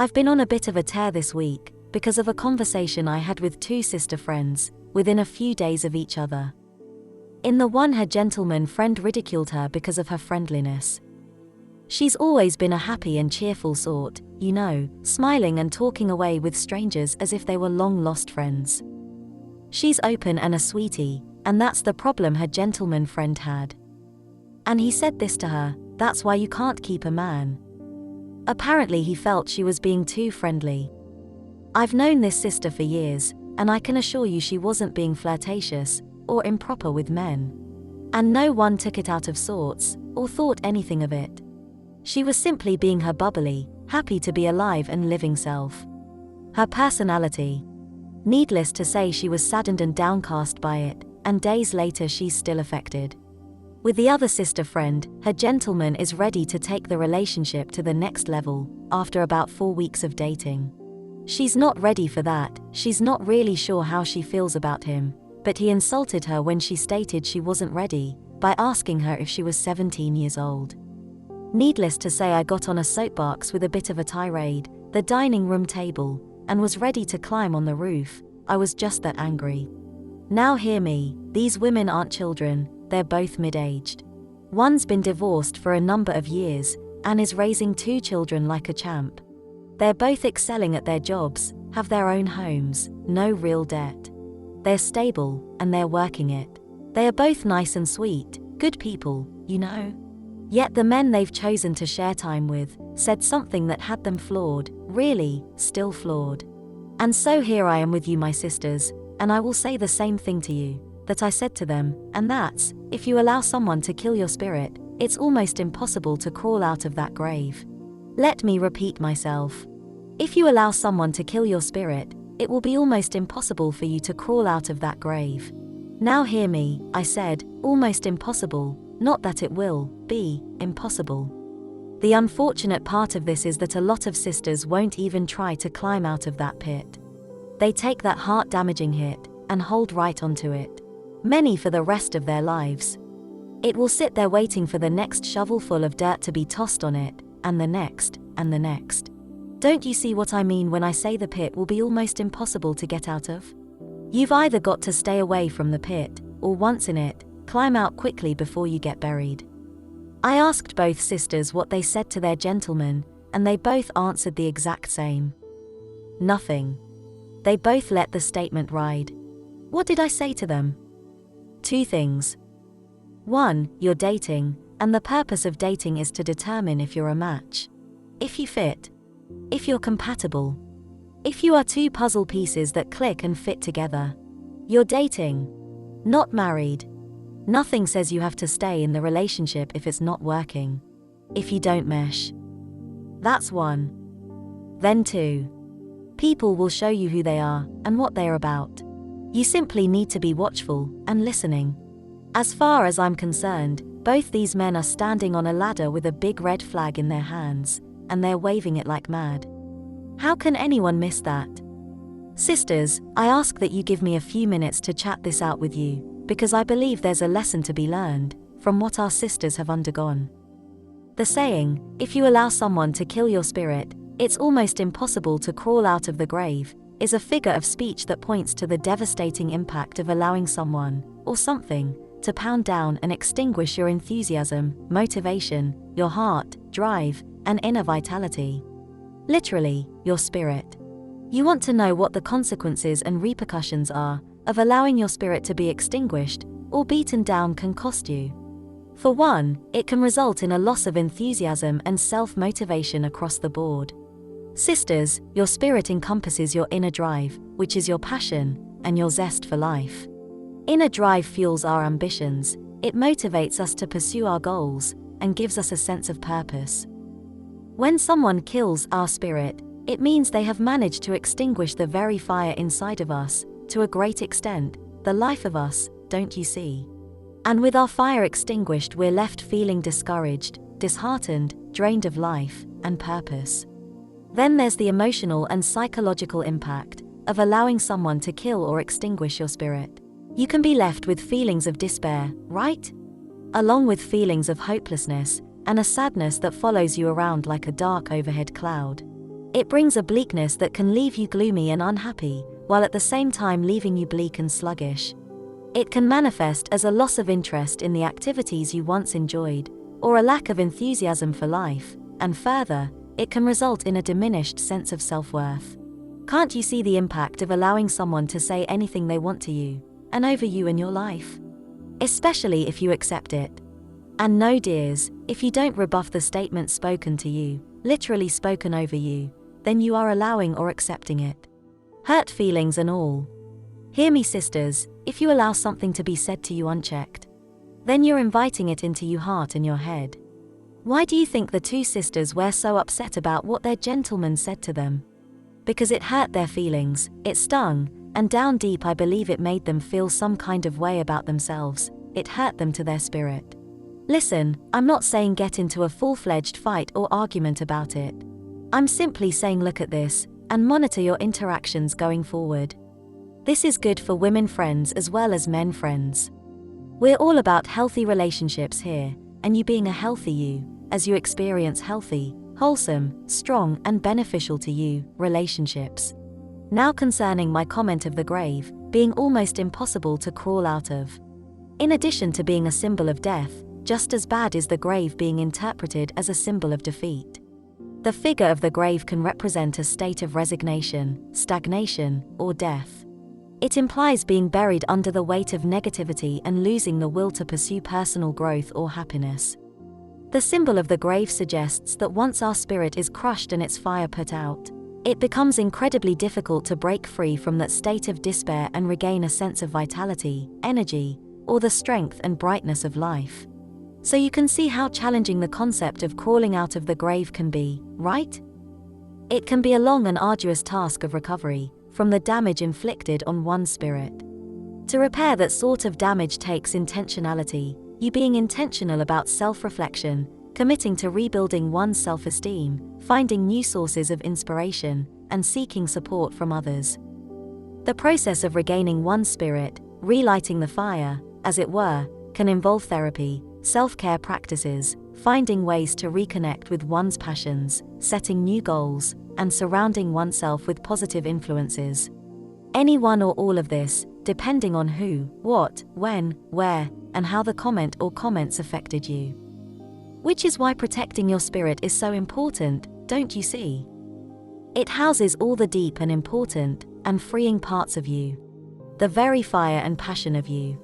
I've been on a bit of a tear this week because of a conversation I had with two sister friends within a few days of each other. In the one, her gentleman friend ridiculed her because of her friendliness. She's always been a happy and cheerful sort, you know, smiling and talking away with strangers as if they were long-lost friends. She's open and a sweetie, and that's the problem her gentleman friend had. And he said this to her, "That's why you can't keep a man." Apparently he felt she was being too friendly. I've known this sister for years, and I can assure you she wasn't being flirtatious or improper with men. And no one took it out of sorts or thought anything of it. She was simply being her bubbly, happy to be alive and living self. Her personality. Needless to say, she was saddened and downcast by it, and days later she's still affected. With the other sister friend, her gentleman is ready to take the relationship to the next level after about 4 weeks of dating. She's not ready for that, she's not really sure how she feels about him, but he insulted her when she stated she wasn't ready by asking her if she was 17 years old. Needless to say, I got on a soapbox with a bit of a tirade, the dining room table, and was ready to climb on the roof. I was just that angry. Now hear me, these women aren't children, they're both mid-aged. One's been divorced for a number of years, and is raising 2 children like a champ. They're both excelling at their jobs, have their own homes, no real debt. They're stable, and they're working it. They are both nice and sweet, good people, you know. Yet the men they've chosen to share time with said something that had them floored, really, still floored. And so here I am with you, my sisters, and I will say the same thing to you that I said to them, and that's, if you allow someone to kill your spirit, it's almost impossible to crawl out of that grave. Let me repeat myself. If you allow someone to kill your spirit, it will be almost impossible for you to crawl out of that grave. Now hear me, I said, almost impossible, not that it will be impossible. The unfortunate part of this is that a lot of sisters won't even try to climb out of that pit. They take that heart-damaging hit and hold right onto it. Many for the rest of their lives. It will sit there waiting for the next shovelful of dirt to be tossed on it, and the next, and the next. Don't you see what I mean when I say the pit will be almost impossible to get out of? You've either got to stay away from the pit, or once in it, climb out quickly before you get buried. I asked both sisters what they said to their gentlemen, and they both answered the exact same. Nothing. They both let the statement ride. What did I say to them? 2 things. 1, you're dating, and the purpose of dating is to determine if you're a match. If you fit. If you're compatible. If you are 2 puzzle pieces that click and fit together. You're dating. Not married. Nothing says you have to stay in the relationship if it's not working. If you don't mesh. That's 1. Then 2. People will show you who they are and what they're about. You simply need to be watchful and listening. As far as I'm concerned, both these men are standing on a ladder with a big red flag in their hands, and they're waving it like mad. How can anyone miss that? Sisters, I ask that you give me a few minutes to chat this out with you, because I believe there's a lesson to be learned from what our sisters have undergone. The saying, if you allow someone to kill your spirit, it's almost impossible to crawl out of the grave, is a figure of speech that points to the devastating impact of allowing someone, or something, to pound down and extinguish your enthusiasm, motivation, your heart, drive, and inner vitality. Literally, your spirit. You want to know what the consequences and repercussions are of allowing your spirit to be extinguished or beaten down can cost you. For one, it can result in a loss of enthusiasm and self-motivation across the board. Sisters, your spirit encompasses your inner drive, which is your passion, and your zest for life. Inner drive fuels our ambitions, it motivates us to pursue our goals, and gives us a sense of purpose. When someone kills our spirit, it means they have managed to extinguish the very fire inside of us, to a great extent, the life of us, don't you see? And with our fire extinguished, we're left feeling discouraged, disheartened, drained of life and purpose. Then there's the emotional and psychological impact of allowing someone to kill or extinguish your spirit. You can be left with feelings of despair, right? Along with feelings of hopelessness and a sadness that follows you around like a dark overhead cloud. It brings a bleakness that can leave you gloomy and unhappy, while at the same time leaving you bleak and sluggish. It can manifest as a loss of interest in the activities you once enjoyed, or a lack of enthusiasm for life, and further, it can result in a diminished sense of self-worth. Can't you see the impact of allowing someone to say anything they want to you, and over you in your life? Especially if you accept it. And no, dears, if you don't rebuff the statement spoken to you, literally spoken over you, then you are allowing or accepting it. Hurt feelings and all. Hear me, sisters, if you allow something to be said to you unchecked, then you're inviting it into your heart and your head. Why do you think the two sisters were so upset about what their gentleman said to them? Because it hurt their feelings, it stung, and down deep I believe it made them feel some kind of way about themselves. It hurt them to their spirit. Listen, I'm not saying get into a full-fledged fight or argument about it. I'm simply saying look at this, and monitor your interactions going forward. This is good for women friends as well as men friends. We're all about healthy relationships here, and you being a healthy you, as you experience healthy, wholesome, strong and beneficial to you relationships. Now concerning my comment of the grave being almost impossible to crawl out of. In addition to being a symbol of death, just as bad is the grave being interpreted as a symbol of defeat. The figure of the grave can represent a state of resignation, stagnation, or death. It implies being buried under the weight of negativity and losing the will to pursue personal growth or happiness. The symbol of the grave suggests that once our spirit is crushed and its fire put out, it becomes incredibly difficult to break free from that state of despair and regain a sense of vitality, energy, or the strength and brightness of life. So you can see how challenging the concept of crawling out of the grave can be, right? It can be a long and arduous task of recovery from the damage inflicted on one's spirit. To repair that sort of damage takes intentionality, you being intentional about self-reflection, committing to rebuilding one's self-esteem, finding new sources of inspiration, and seeking support from others. The process of regaining one's spirit, relighting the fire, as it were, can involve therapy, self-care practices, finding ways to reconnect with one's passions, setting new goals, and surrounding oneself with positive influences. Any one or all of this, depending on who, what, when, where, and how the comment or comments affected you. Which is why protecting your spirit is so important, don't you see? It houses all the deep and important, and freeing parts of you. The very fire and passion of you.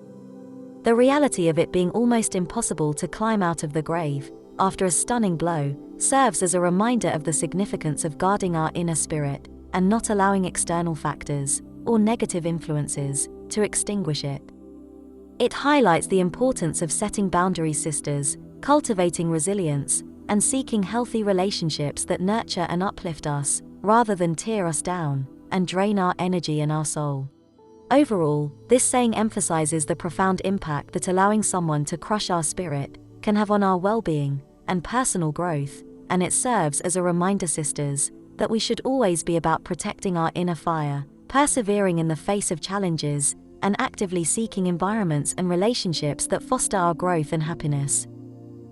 The reality of it being almost impossible to climb out of the grave, after a stunning blow, serves as a reminder of the significance of guarding our inner spirit, and not allowing external factors, or negative influences, to extinguish it. It highlights the importance of setting boundaries, sisters, cultivating resilience, and seeking healthy relationships that nurture and uplift us, rather than tear us down, and drain our energy and our soul. Overall, this saying emphasizes the profound impact that allowing someone to crush our spirit can have on our well-being and personal growth, and it serves as a reminder, sisters, that we should always be about protecting our inner fire, persevering in the face of challenges, and actively seeking environments and relationships that foster our growth and happiness.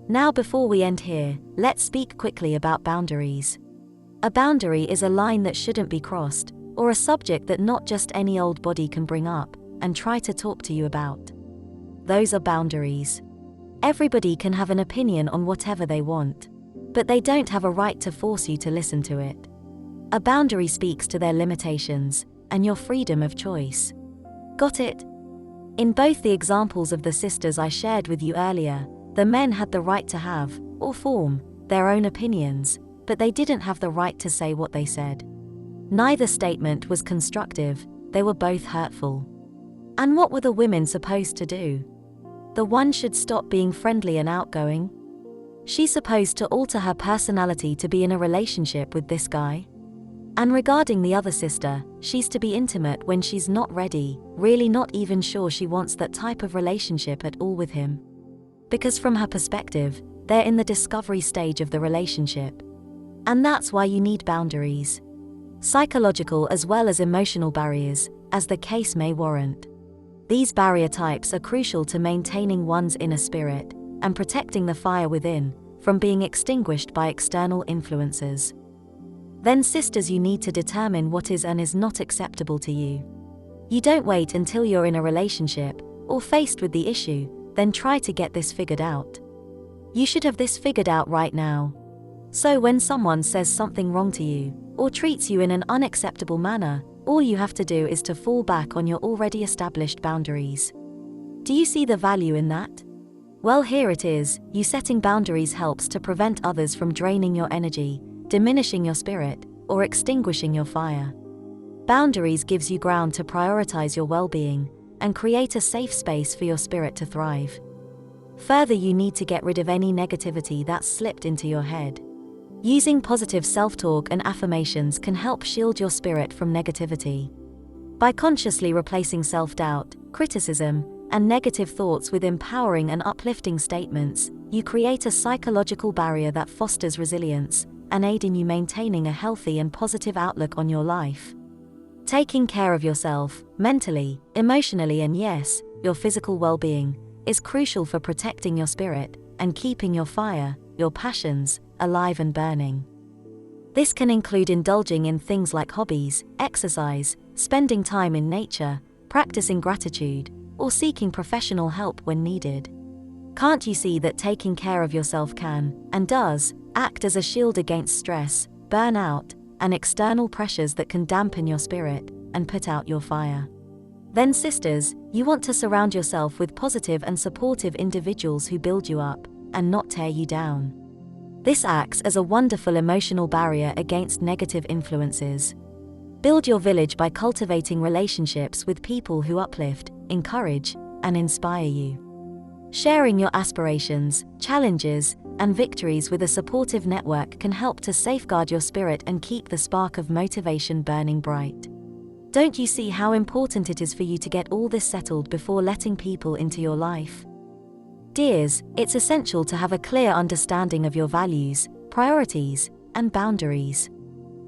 Now, before we end here, let's speak quickly about boundaries. A boundary is a line that shouldn't be crossed, or a subject that not just any old body can bring up and try to talk to you about. Those are boundaries. Everybody can have an opinion on whatever they want, but they don't have a right to force you to listen to it. A boundary speaks to their limitations and your freedom of choice. Got it? In both the examples of the sisters I shared with you earlier, the men had the right to have, or form, their own opinions, but they didn't have the right to say what they said. Neither statement was constructive, they were both hurtful. And what were the women supposed to do? The one should stop being friendly and outgoing. She's supposed to alter her personality to be in a relationship with this guy. And regarding the other sister, she's to be intimate when she's not ready, really not even sure she wants that type of relationship at all with him. Because from her perspective, they're in the discovery stage of the relationship. And that's why you need boundaries. Psychological as well as emotional barriers, as the case may warrant. These barrier types are crucial to maintaining one's inner spirit and protecting the fire within from being extinguished by external influences. Then sisters, you need to determine what is and is not acceptable to you. You don't wait until you're in a relationship or faced with the issue, then try to get this figured out. You should have this figured out right now. So when someone says something wrong to you, or treats you in an unacceptable manner, all you have to do is to fall back on your already established boundaries. Do you see the value in that? Well, here it is. You setting boundaries helps to prevent others from draining your energy, diminishing your spirit, or extinguishing your fire. Boundaries gives you ground to prioritize your well-being and create a safe space for your spirit to thrive. Further, you need to get rid of any negativity that's slipped into your head. Using positive self-talk and affirmations can help shield your spirit from negativity. By consciously replacing self-doubt, criticism, and negative thoughts with empowering and uplifting statements, you create a psychological barrier that fosters resilience and aid in you maintaining a healthy and positive outlook on your life. Taking care of yourself, mentally, emotionally, and yes, your physical well-being, is crucial for protecting your spirit and keeping your fire, your passions, alive and burning. This can include indulging in things like hobbies, exercise, spending time in nature, practicing gratitude, or seeking professional help when needed. Can't you see that taking care of yourself can, and does, act as a shield against stress, burnout, and external pressures that can dampen your spirit and put out your fire? Then sisters, you want to surround yourself with positive and supportive individuals who build you up and not tear you down. This acts as a wonderful emotional barrier against negative influences. Build your village by cultivating relationships with people who uplift, encourage, and inspire you. Sharing your aspirations, challenges, and victories with a supportive network can help to safeguard your spirit and keep the spark of motivation burning bright. Don't you see how important it is for you to get all this settled before letting people into your life? Dears, it's essential to have a clear understanding of your values, priorities, and boundaries.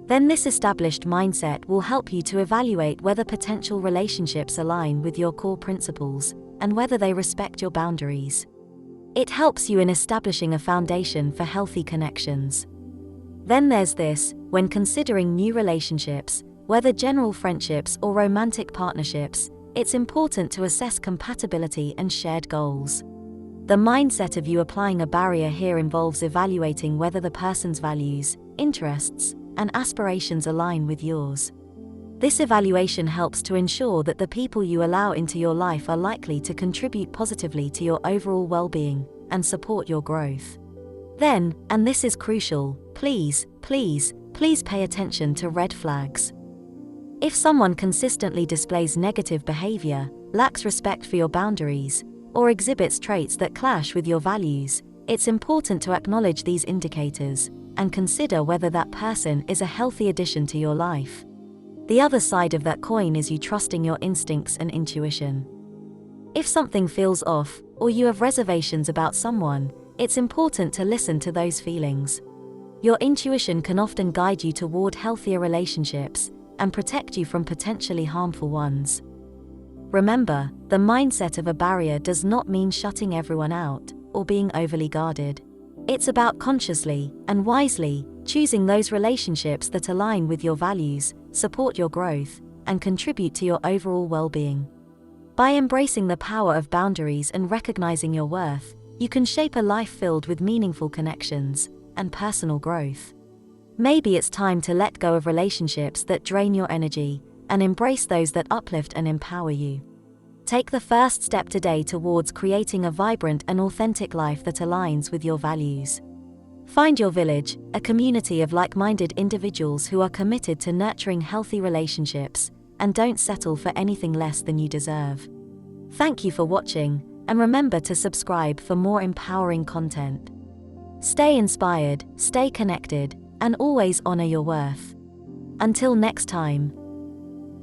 Then this established mindset will help you to evaluate whether potential relationships align with your core principles and whether they respect your boundaries. It helps you in establishing a foundation for healthy connections. Then there's this: when considering new relationships, whether general friendships or romantic partnerships, it's important to assess compatibility and shared goals. The mindset of you applying a barrier here involves evaluating whether the person's values, interests, and aspirations align with yours. This evaluation helps to ensure that the people you allow into your life are likely to contribute positively to your overall well-being and support your growth. Then, and this is crucial, please pay attention to red flags. If someone consistently displays negative behavior, lacks respect for your boundaries, or exhibits traits that clash with your values, it's important to acknowledge these indicators and consider whether that person is a healthy addition to your life. The other side of that coin is you trusting your instincts and intuition. If something feels off, or you have reservations about someone, it's important to listen to those feelings. Your intuition can often guide you toward healthier relationships and protect you from potentially harmful ones. Remember, the mindset of a barrier does not mean shutting everyone out or being overly guarded. It's about consciously and wisely choosing those relationships that align with your values, support your growth, and contribute to your overall well-being. By embracing the power of boundaries and recognizing your worth, you can shape a life filled with meaningful connections and personal growth. Maybe it's time to let go of relationships that drain your energy and embrace those that uplift and empower you. Take the first step today towards creating a vibrant and authentic life that aligns with your values. Find your village, a community of like-minded individuals who are committed to nurturing healthy relationships and don't settle for anything less than you deserve. Thank you for watching, and remember to subscribe for more empowering content. Stay inspired, stay connected, and always honor your worth. Until next time.